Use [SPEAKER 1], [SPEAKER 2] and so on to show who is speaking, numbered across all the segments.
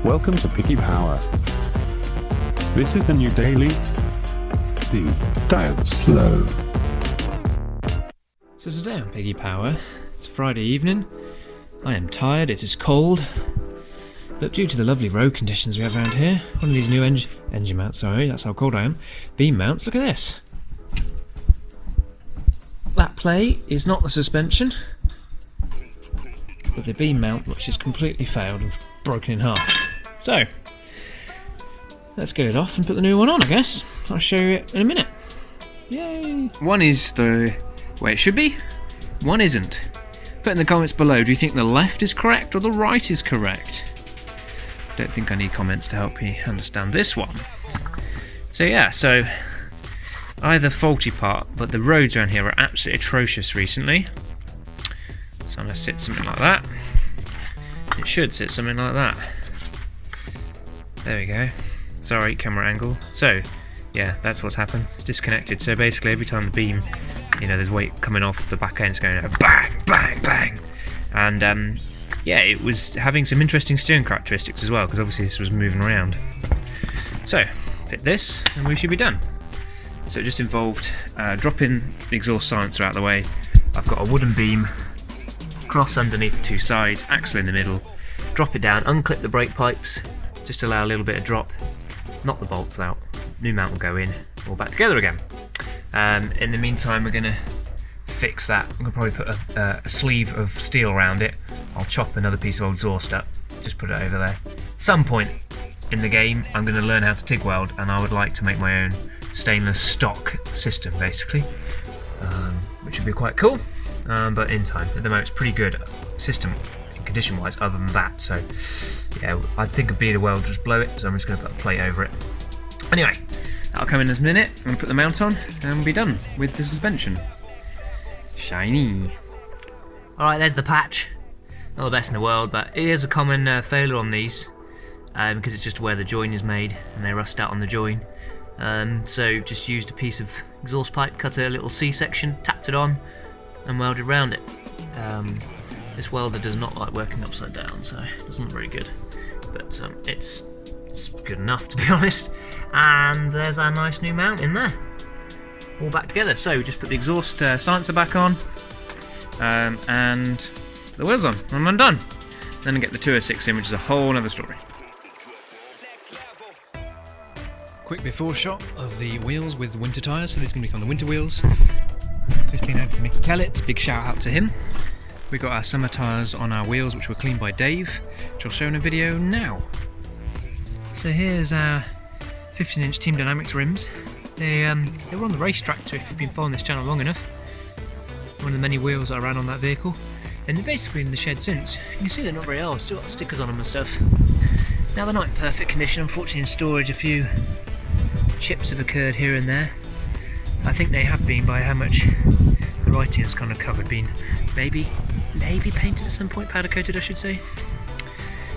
[SPEAKER 1] Welcome to Piggy Power. This is the new daily, the Diabslow.
[SPEAKER 2] So today on Piggy Power, it's Friday evening. I am tired, it is cold, but due to the lovely road conditions we have around here, one of these new engine mounts, sorry, that's how cold I am, beam mounts, look at this. That plate is not the suspension, but the beam mount, which has completely failed and broken in half. So, let's get it off and put the new one on, I guess. I'll show you it in a minute. Yay! One is the way it should be, one isn't. Put in the comments below, do you think the left is correct or the right is correct? Don't think I need comments to help me understand this one. So yeah, either faulty part, but the roads around here are absolutely atrocious recently. So I'm going to sit something like that. It should sit something like that. There we go. Sorry, camera angle. So, yeah, that's what's happened. It's disconnected. So basically, every time the beam, there's weight coming off the back end, it's going bang, bang, bang. And yeah, it was having some interesting steering characteristics as well, because obviously this was moving around. So, fit this, and we should be done. So it just involved dropping the exhaust silencer out of the way. I've got a wooden beam, cross underneath the two sides, axle in the middle, drop it down, unclip the brake pipes, just allow a little bit of drop, knock the bolts out, new mount will go in, all back together again. In the meantime, we're going to fix that. I'm going to probably put a sleeve of steel around it. I'll chop another piece of old exhaust up, just put it over there. At some point in the game, I'm going to learn how to TIG weld, and I would like to make my own stainless stock system, basically, which would be quite cool. But in time, at the moment, it's pretty good system condition-wise. Other than that, so yeah, I think a bead of weld just blow it. So I'm just going to put a plate over it. Anyway, that'll come in a minute. I'm going to put the mount on, and we'll be done with the suspension. Shiny. All right, there's the patch. Not the best in the world, but it is a common failure on these because it's just where the join is made, and they rust out on the join. So just used a piece of exhaust pipe, cut a little C-section, tapped it on, and welded around it. This welder does not like working upside down, so it doesn't look very good. But it's good enough, to be honest. And there's our nice new mount in there, all back together. So just put the exhaust silencer back on, and the wheels on, and I'm done. Then I get the 206 in, which is a whole other story. Quick before shot of the wheels with winter tyres, so these are going to become the winter wheels. Just been over to Mickey Kellett, big shout out to him. We got our summer tyres on our wheels, which were cleaned by Dave, which I'll show in a video now. So here's our 15-inch Team Dynamics rims. They were on the racetractor, if you've been following this channel long enough. One of the many wheels I ran on that vehicle. And they're basically in the shed since. You can see they're not very old, still got stickers on them and stuff. Now they're not in perfect condition, unfortunately in storage a few chips have occurred here and there. I think they have been, by how much the writing has kind of covered, been maybe painted at some point, powder coated I should say.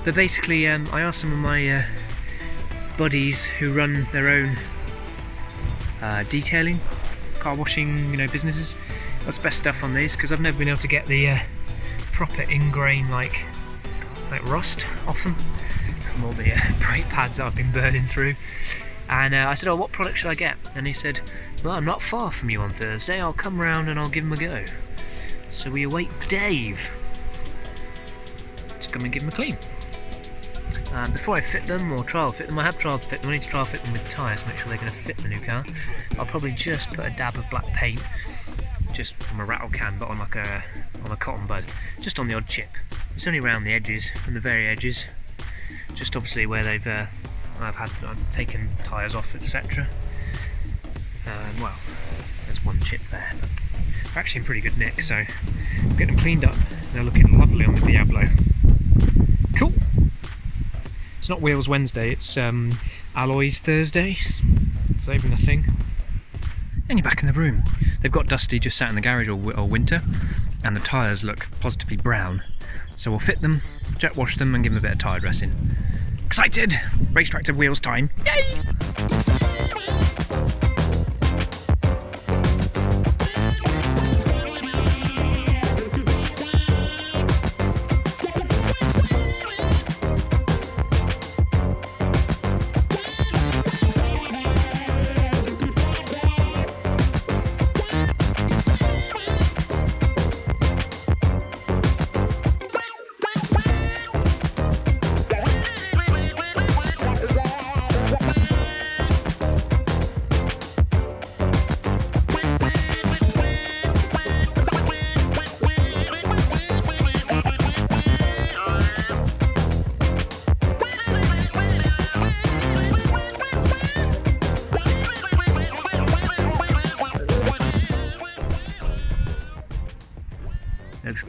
[SPEAKER 2] But basically I asked some of my buddies who run their own detailing, car washing businesses, what's the best stuff on these, because I've never been able to get the proper ingrain like rust off them from all the brake pads I've been burning through. And I said, what product should I get? And he said, well, I'm not far from you on Thursday, I'll come round and I'll give them a go. So we await Dave to come and give them a clean. Before I fit them, or trial fit them, I have trial fit them, I need to trial fit them with the tyres to make sure they're going to fit the new car. I'll probably just put a dab of black paint, just from a rattle can, but on a cotton bud, just on the odd chip. It's only around the edges, and the very edges, just obviously where I've taken tyres off, etc. Well, there's one chip there, but they're actually in pretty good nick, so I'm getting them cleaned up. They're looking lovely on the Diablo. Cool. It's not Wheels Wednesday, it's Alloys Thursday. Saving a thing. And you're back in the room. They've got Dusty just sat in the garage all winter, and the tyres look positively brown. So we'll fit them, jet wash them, and give them a bit of tyre dressing. Excited! Racetractor wheels time. Yay!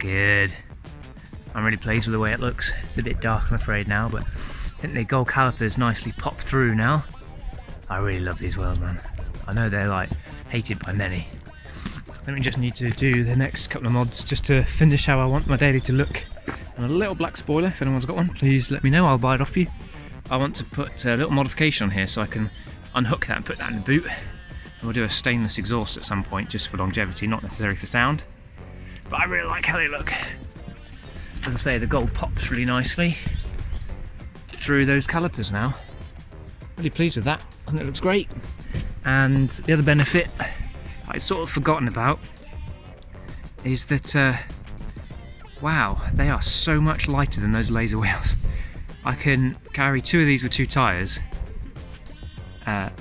[SPEAKER 2] good. I'm really pleased with the way it looks. It's a bit dark, I'm afraid, now, but I think the gold calipers nicely pop through now. I really love these wheels, man. I know they're like hated by many. Then we just need to do the next couple of mods just to finish how I want my daily to look. And a little black spoiler, if anyone's got one, please let me know, I'll buy it off you. I want to put a little modification on here so I can unhook that and put that in the boot. And we'll do a stainless exhaust at some point just for longevity, not necessarily for sound. But I really like how they look. As I say, the gold pops really nicely through those calipers now. Really pleased with that, and it looks great. And the other benefit I'd sort of forgotten about is that, wow, they are so much lighter than those laser wheels. I can carry 2 of these with 2 tyres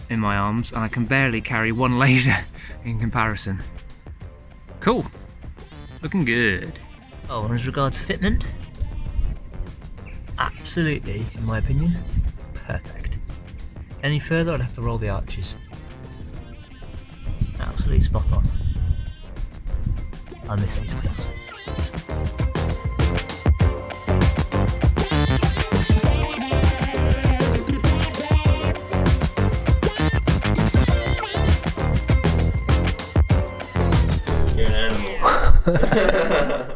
[SPEAKER 2] in my arms, and I can barely carry 1 laser in comparison. Cool, looking good. Oh, and as regards fitment, absolutely, in my opinion, perfect. Any further, I'd have to roll the arches. Absolutely spot on. I miss these wheels. You're an animal.